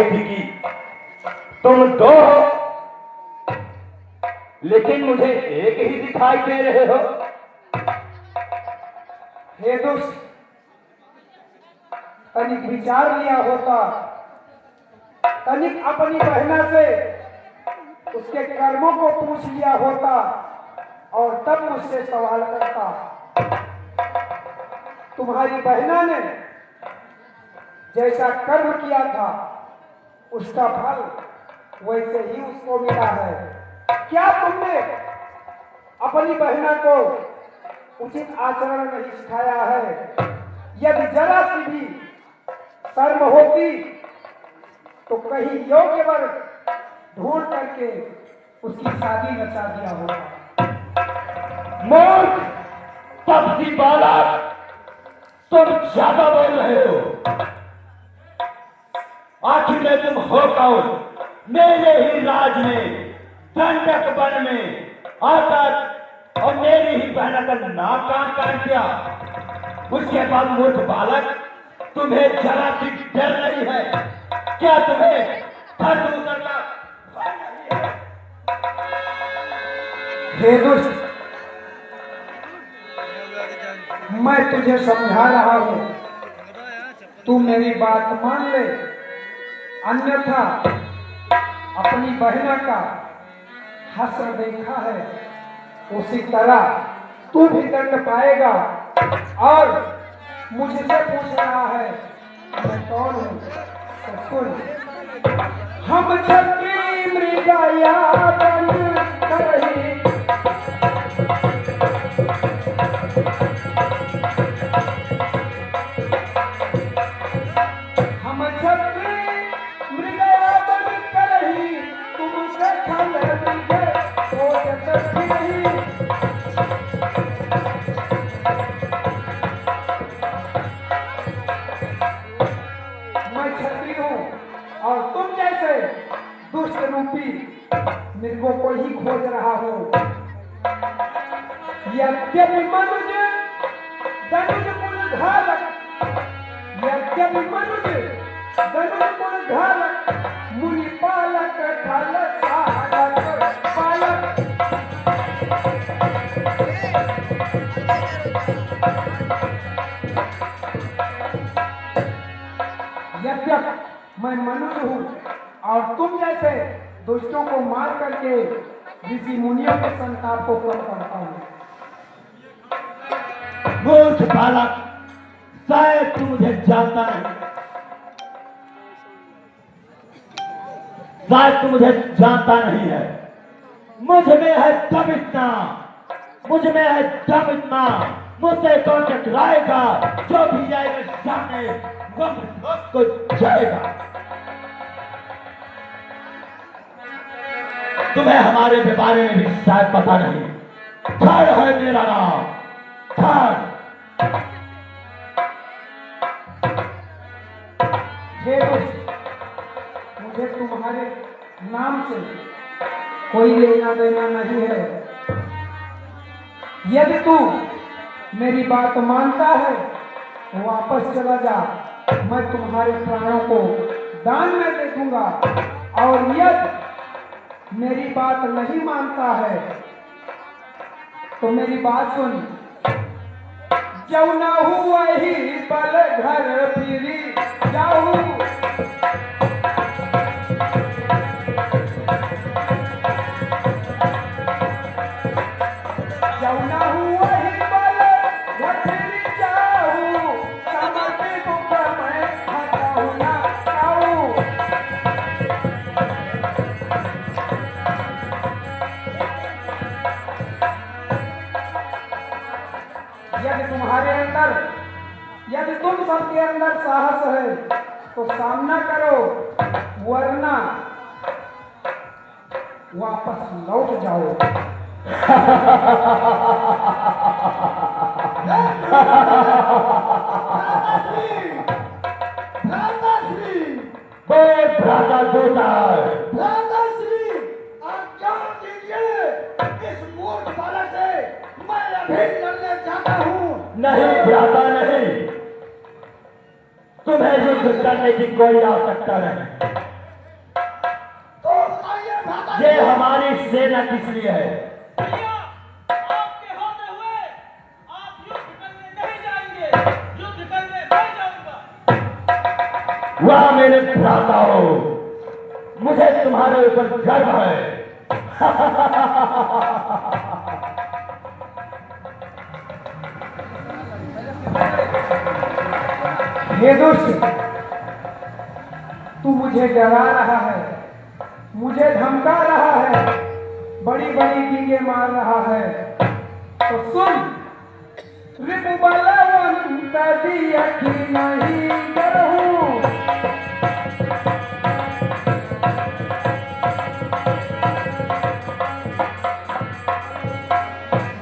रही थी कि तुम दो हो, लेकिन मुझे एक ही दिखाई दे रहे हो। हे दुष्ट, तनिक विचार लिया होता, तनिक अपनी बहना से उसके कर्मों को पूछ लिया होता और तब मुझसे सवाल करता। तुम्हारी बहना ने जैसा कर्म किया था उसका फल वैसे ही उसको मिला है। क्या तुमने अपनी बहना को उचित आचरण नहीं सिखाया है? यदि जरा सी भी शर्म होती तो कहीं योग्य वर ढूंढ करके उसकी शादी रचा दिया होगा। मूर्ख, तपसी बालक, तुम ज्यादा बोल रहे हो। आखिर में तुम हो कौन? मेरे ही राज में, दंडक वन में आकर और मेरी ही बहन का नाक काट दिया। उसके बाद मूर्ख बालक, तुम्हें जरा भी डर नहीं है? क्या तुम्हें धर्म उतरना नहीं है? हे दुष्ट, मैं तुझे समझा रहा हूं, तू मेरी बात मान ले, अन्यथा अपनी बहना का हश्र देखा है उसी तरह तू भी दंड पाएगा। और मुझसे पूछ रहा है मैं कौन हूं, तो सुन। हम छत्री मृगया बन करही, हम छत्री मृगया बन करही, तुमसे खल दिए सोचत नहीं। मैं क्षत्रिय हूं और तुम जैसे दुष्ट रूपी मृगों को ही खोज रहा हूं। यद्यपि मनुज धनुज कुल घालक, यद्यपि मनुज धनुज कुल घालक, मुनि पालक खल साधक पालक। यद्यप मैं मनुष्य हूँ और तुम जैसे दुष्टों को मार करके ऋषि मुनियों के संताप को कम करता हूँ। मूर्ख बालक, शायद तू मुझे जानता नहीं, शायद तू मुझे जानता नहीं है। मुझ में है दम इतना, मुझ में है दम इतना, मुझसे कौन टकराएगा? जो भी जाएगा सामने को जाएगा। तुम्हें हमारे बारे में भी शायद पता नहीं। थर है मेरा नाम, थर। हे दुष्ट, मुझे तुम्हारे नाम से कोई लेना देना नहीं है। यदि तू मेरी बात मानता है तो वापस चला जा, मैं तुम्हारे प्राणों को दान में दे दूंगा। और यदि मेरी बात नहीं मानता है तो मेरी बात सुन। जौना हुआ ही पल घर फिरी जाऊं, जौना हुआ ही पल घर फिरी जाऊं, समर्पित होकर मैं हटाऊं ना जाऊं। यदि तुम्हारे अंदर, यदि तुम सबके अंदर साहस है तो सामना करो, वरना वापस लौट जाओ। भ्राता दूतार, भ्राताश्री, आज्ञा दीजिए, इस मूर्ख बालक से मैं अभी लड़ने जाता हूँ। नहीं भ्राता नहीं, तुम्हें युद्ध करने की कोई आवश्यकता नहीं। ये हमारी सेना किस लिए है? आपके होते हुए आप युद्ध करने नहीं जाएंगे, युद्ध करने मैं जाऊंगा। वाह मेरे भ्राताओं, मुझे तुम्हारे ऊपर गर्व है। हे दुष्ट, तू मुझे डरा रहा है, मुझे धमका रहा है, बड़ी बड़ी डींगे मार रहा है। तो सुन, रिपुबलवंत दियखि नहीं डरहूं,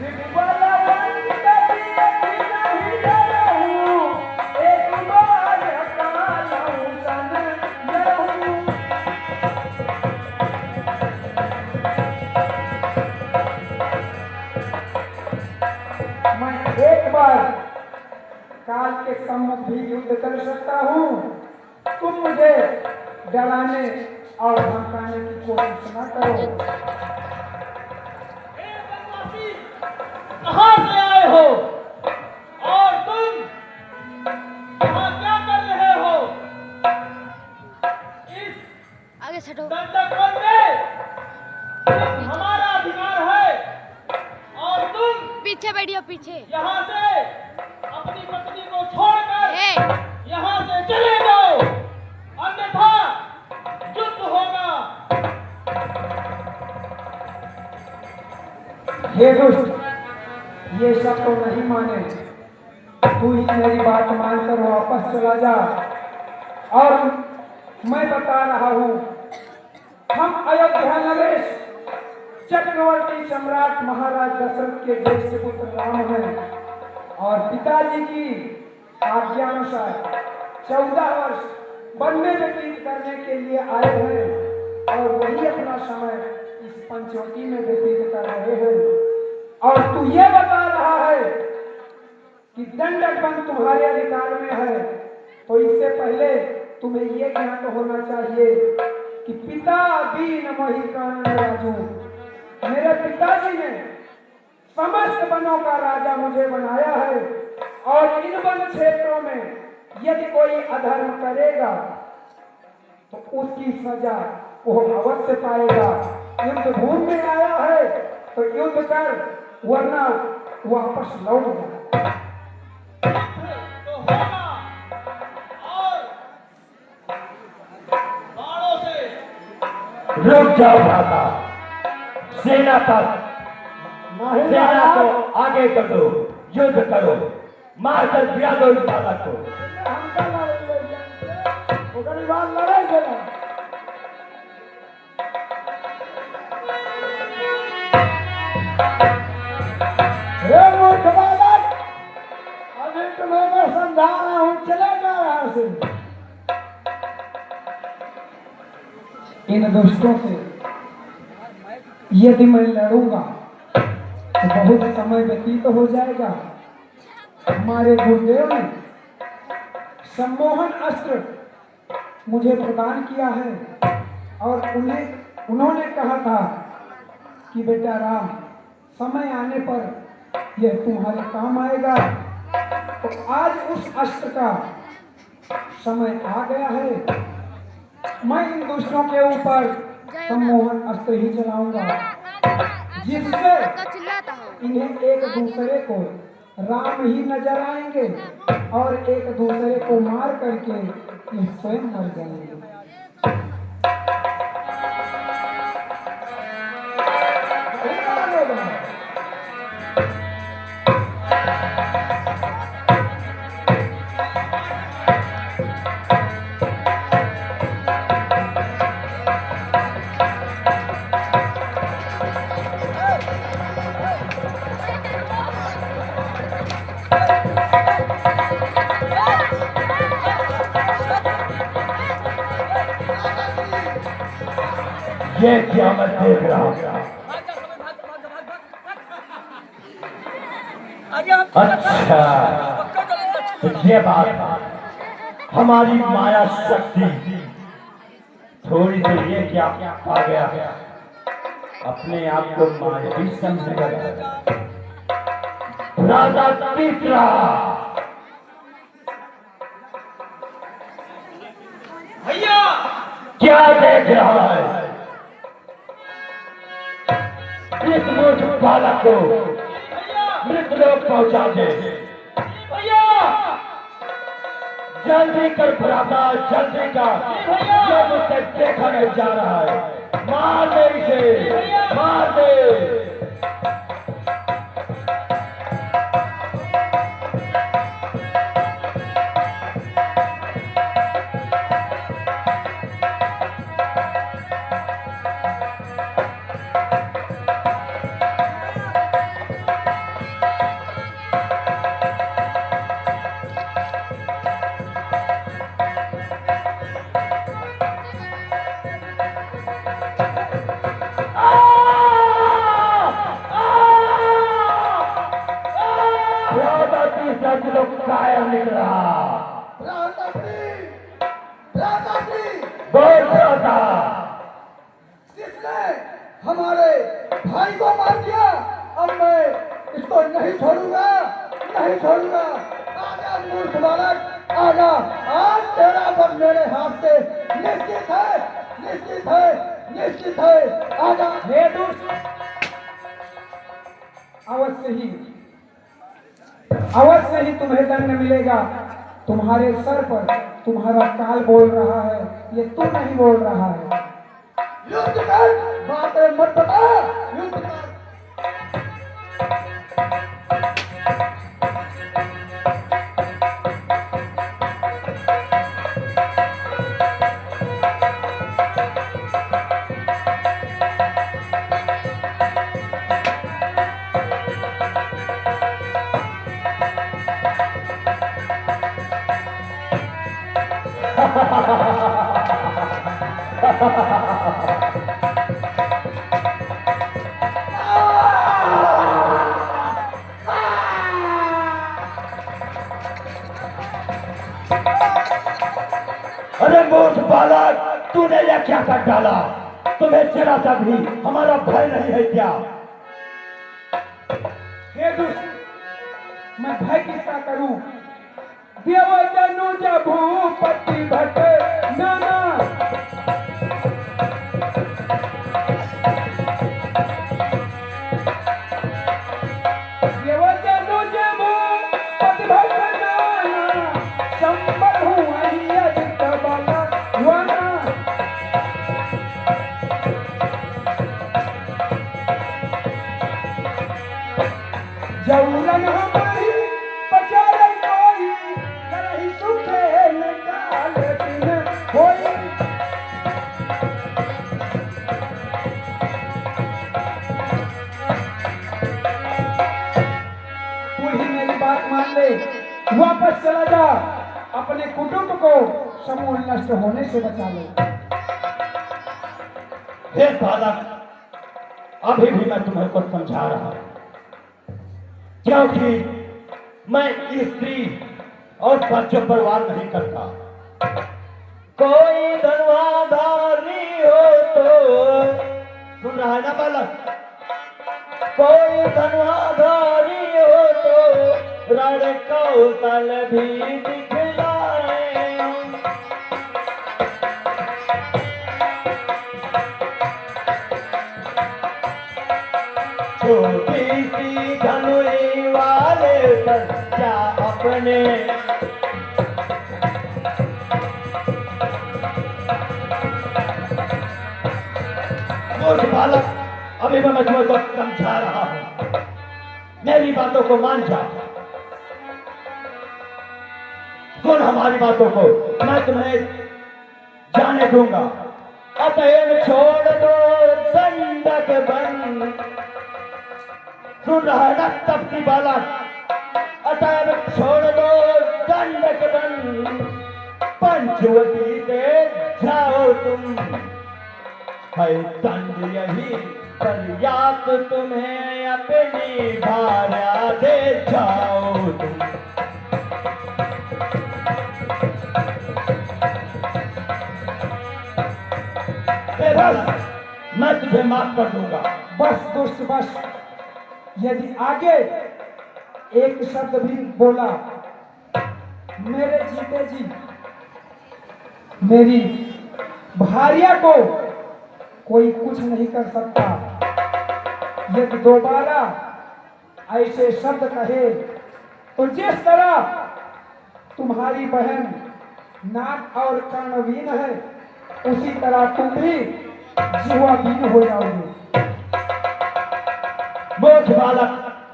रिपुबलवंत दियखि नहीं डरहूं, एक बार कालहूं सन डरहूं। मैं एक बार काल के सम्मुख भी युद्ध कर सकता हूँ। तुम मुझे डराने और धमकाने की कोशिश न करो। हे वनवासी, कहां से आए हो और तुम यहाँ क्या कर रहे हो? इस आगे छठो दंडक वन में सिर्फ हमारा अधिकार है और तुम पीछे बैठियो पीछे। यहाँ से अपनी पत्नी को छोड़कर ए यहाँ से चले जाओ, अन्यथा युद्ध होगा। हे दुष्ट, ये सब तो नहीं माने। तू ही मेरी बात मानकर वापस चला जा। और मैं बता रहा हूँ, हम अयोध्या नरेश चक्रवर्ती सम्राट महाराज दशरथ के ज्येष्ठ पुत्र राम हैं और पिताजी की आज्ञानुसार 14 वर्ष वन में व्यतीत करने के लिए आए हैं और वही अपना समय इस पंचवटी में व्यतीत कर रहे हैं। और तू ये बता रहा है कि दंडक वन तुम्हारे अधिकार में है, तो इससे पहले तुम्हें ये ज्ञात होना चाहिए कि पिता दीन मोहि कानन राजू, मेरे पिताजी ने समस्त वनों का राजा मुझे बनाया है और इन वन क्षेत्रों में यदि कोई अधर्म करेगा तो उसकी सजा वो अवश्य पाएगा। युद्ध भूमि में आया है तो युद्ध कर, वरना वापस लौट जा। तो होगा और बाणों से रुक जाओ भ्राता, सेना पर सेना को आगे कर दो, युद्ध करो, मारकर गिरा दो इस बालक को। हे मूर्ख बालक, अभी तुम्हें मैं समझा रहा हूँ, चले जा यहाँ से। इन दुष्टों से यदि मैं लड़ूंगा तो बहुत समय व्यतीत हो जाएगा। हमारे गुरुदेव ने सम्मोहन अस्त्र मुझे प्रदान किया है और उन्होंने कहा था कि बेटा राम, समय आने पर यह तुम्हारे काम आएगा। तो आज उस अस्त्र का समय आ गया है। मैं इन दुष्टों के ऊपर सम्मोहन अस्त्र ही चलाऊंगा, जिससे चिल्लाता हो। इन्हें एक दूसरे को राम ही नजर आएंगे और एक दूसरे को मार करके ये स्वयं मर जाएंगे। ये क्या मैं देख रहा हूँ? अच्छा, तो ये बात हमारी माया शक्ति थोड़ी तो ये क्या आ गया, अपने आप को माधवी समझेगा। राजा तीसरा भैया क्या देख रहा है? इस मूर्ख बालक को भैया मृतलोक पहुंचा दे। भैया जल्दी कर भ्राता, जल्दी कर। ये मुझसे देखा नहीं जा रहा है। मार दे इसे, मार दे। कायर निकला। बोल भ्राता, किसने हमारे भाई को मार दिया? अब मैं इसको नहीं छोड़ूंगा, नहीं छोड़ूंगा। आजा मूर्ख बालक, आजा। आज तेरा वध मेरे हाथ से निश्चित है, निश्चित है, निश्चित है। आजा। हे दुष्ट, अवश्य ही तुम्हें दंड मिलेगा। तुम्हारे सर पर तुम्हारा काल बोल रहा है, ये तू नहीं बोल रहा है। युद्ध कर, बातें मत बता, युद्ध कर। अरे मूर्ख बालक, तूने यह क्या कर डाला? तुम्हें जरा सा भी हमारा भय नहीं है क्या? हे दुष्ट, मैं भय किसका करूं? देव तनुज भूपति भट नाना। देव तनुज भूपति भट नाना, संबल हूँ अहियत बला वना। जौलन हमारी पचार कोई, करही सुखे निकाल दिन होई। तू ही मेरी बात मान ले, वापस चला जा। अपने कुटुंब को समूल नष्ट होने से बचा लो। हे बालक, अभी भी मैं तुम्हें कुछ समझा रहा हूं, क्योंकि मैं स्त्री और बच्चों पर वार नहीं करता। कोई धनवाधारी हो तो, सुन रहा है ना बालक? कोई धनवाधारी हो तो रण कौशल भी दिखलाए। छोटी सी धनुई वाले पर क्या अपने मूर्ख बालक, अभी मैं तुम्हें को समझा रहा हूं, मेरी बातों को मान जा। सुन हमारी बातों को, मैं तुम्हें जाने दूंगा। अतएव छोड़ दो दंडक बन। सुन रहा है ना तब की बालक? अतएव छोड़ दो दंडक बन, पंचवटी से जाओ तुम। है दंड यही पर्याप्त, तुम्हें अपनी भार्या दे जाओ तुम। बस मैं तुझे माफ कर दूंगा। बस दुष्ट बस, यदि आगे एक शब्द भी बोला, मेरे जीते जी मेरी भार्या को कोई कुछ नहीं कर सकता। यदि दोबारा ऐसे शब्द कहे तो जिस तरह तुम्हारी बहन नाक और कर्णवीन है, उसी तरह तुम भी जीवाधीन हो जाओगे। मूर्ख बालक,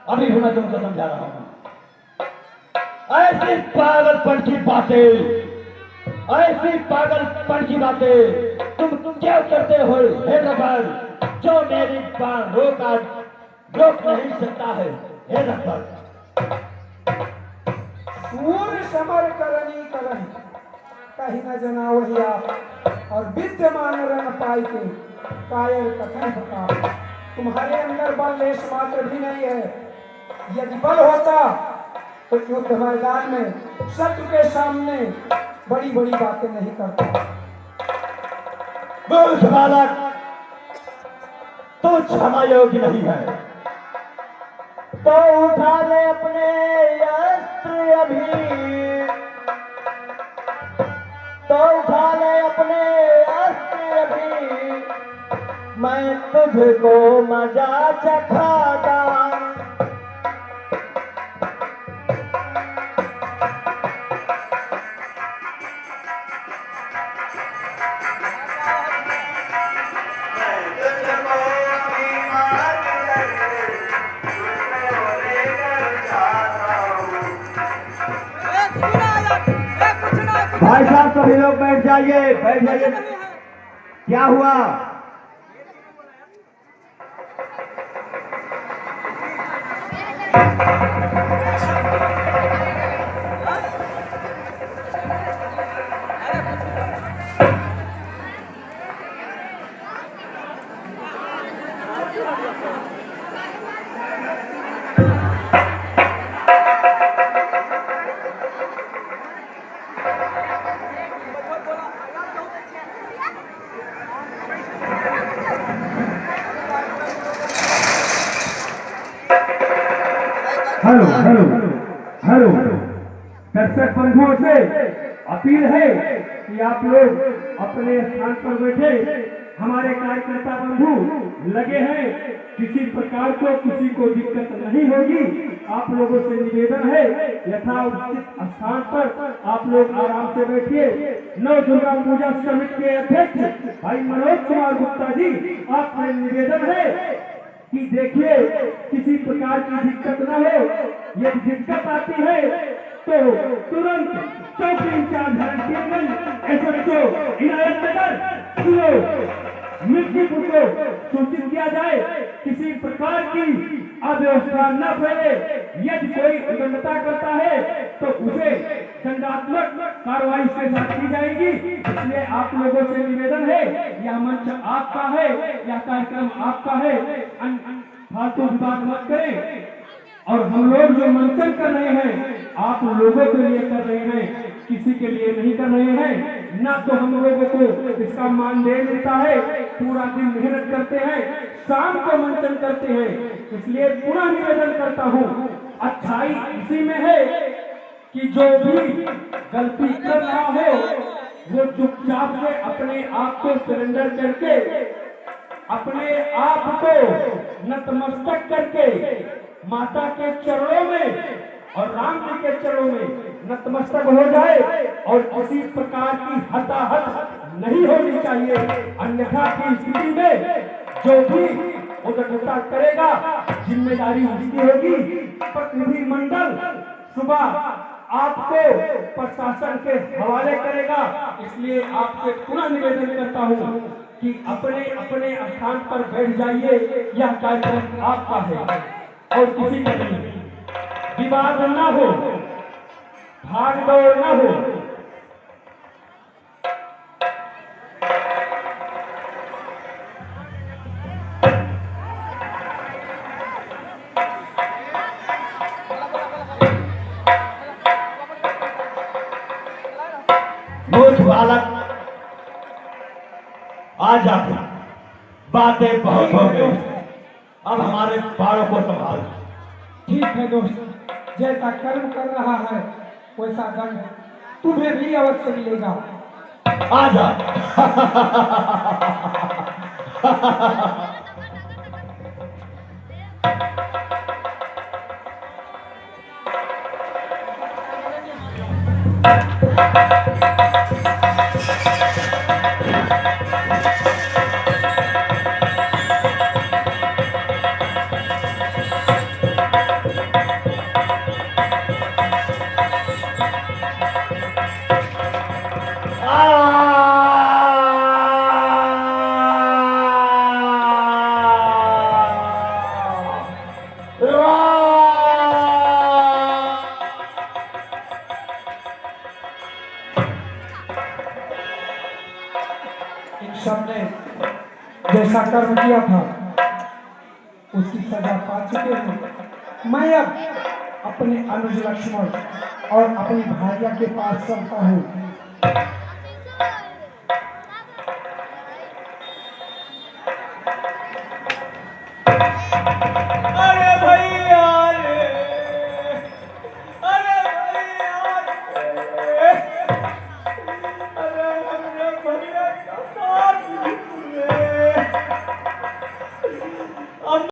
अभी भी मैं तुमको समझा रहा हूं। ऐसी पागलपन की बातें, ऐसी पागलपन की बातें तुम क्यों करते हो हे रबर, जो मेरी बात रोक नहीं सकता है हे रबर। सूर्य समर करनी करन, कहीं न जना वही आप, और विद्यमान रन पाई के कायर कथन बता। तुम्हारे अंदर बल लेश मात्र भी नहीं है। यदि बल होता तो युद्ध मैदान में शत्रु के सामने बड़ी बड़ी बातें नहीं करता। मूर्ख बालक, तू क्षमा योग्य नहीं है, तो उठा ले अपने अस्त्र अभी, तो उठा ले अपने अस्त्र अभी, मैं तुझको मजा चखाता। भाई साहब सभी लोग बैठ जाइए, बैठ जाइए। क्या हुआ? हेलो हेलो हेलो, दर्शक बंधुओं से अपील है कि आप लोग अपने स्थान पर बैठे। हमारे कार्यकर्ता बंधु लगे हैं, किसी प्रकार को किसी को दिक्कत नहीं होगी। आप लोगों से निवेदन है, यथाउचित स्थान पर आप लोग आराम से बैठिए। नव दुर्गा पूजा समिति के अध्यक्ष भाई मनोज कुमार गुप्ता जी, आपसे निवेदन है कि देखिए किसी प्रकार की दिक्कत न हो। यदि दिक्कत आती है तो तुरंत चौकी इंचार्ज SHO इनायत नगर मिर्चीपुर को सूचित किया जाए, किसी प्रकार की अव्यवस्था न फैले। यदि कोई उल्लंघनता करता है तो उसे दंडात्मक कार्रवाई से साथ की जाएगी। इसलिए आप लोगों से निवेदन है, यह मंच आपका है, यह कार्यक्रम आपका है, फालतू बात मत करें। और हम लोग जो मंचन कर रहे हैं आप लोगों के लिए कर रहे हैं, किसी के लिए नहीं कर रहे हैं। ना तो हम लोगों को इसका मानदेय मिलता है, पूरा दिन मेहनत करते हैं, शाम को मंचन करते हैं। इसलिए पुनः निवेदन करता हूँ, अच्छाई इसी में है कि जो भी गलती कर रहा हो वो चुपचाप से अपने आप को सरेंडर करके, अपने आप को नतमस्तक करके माता के चरणों में और राम जी के चरणों में नतमस्तक हो जाए और किसी प्रकार की हताहत नहीं होनी चाहिए। अन्यथा की स्थिति में जो भी उद्घटना करेगा जिम्मेदारी उसकी होगी। प्रतिनिधि मंडल सुबह आपको प्रशासन के हवाले करेगा। इसलिए आपसे पुनः निवेदन करता हूँ कि अपने अपने स्थान पर बैठ जाइए। यह कार्यक्रम आपका है और किसी का नहीं। विवाद न हो, भाग दौड़ न हो। मूर्ख बालक, आ जा, बातें बहुत हो गई, अब हमारे बालों को संभाल। ठीक है दोस्त, जैसा कर्म कर रहा है वैसा दंड तुम्हें भी अवश्य मिलेगा। आजा। इन सब ने जैसा कर्म किया था उसकी सजा पा चुके हैं। मैं अब अपने अनुज लक्ष्मण और अपनी भार्या के पास चलता हूँ।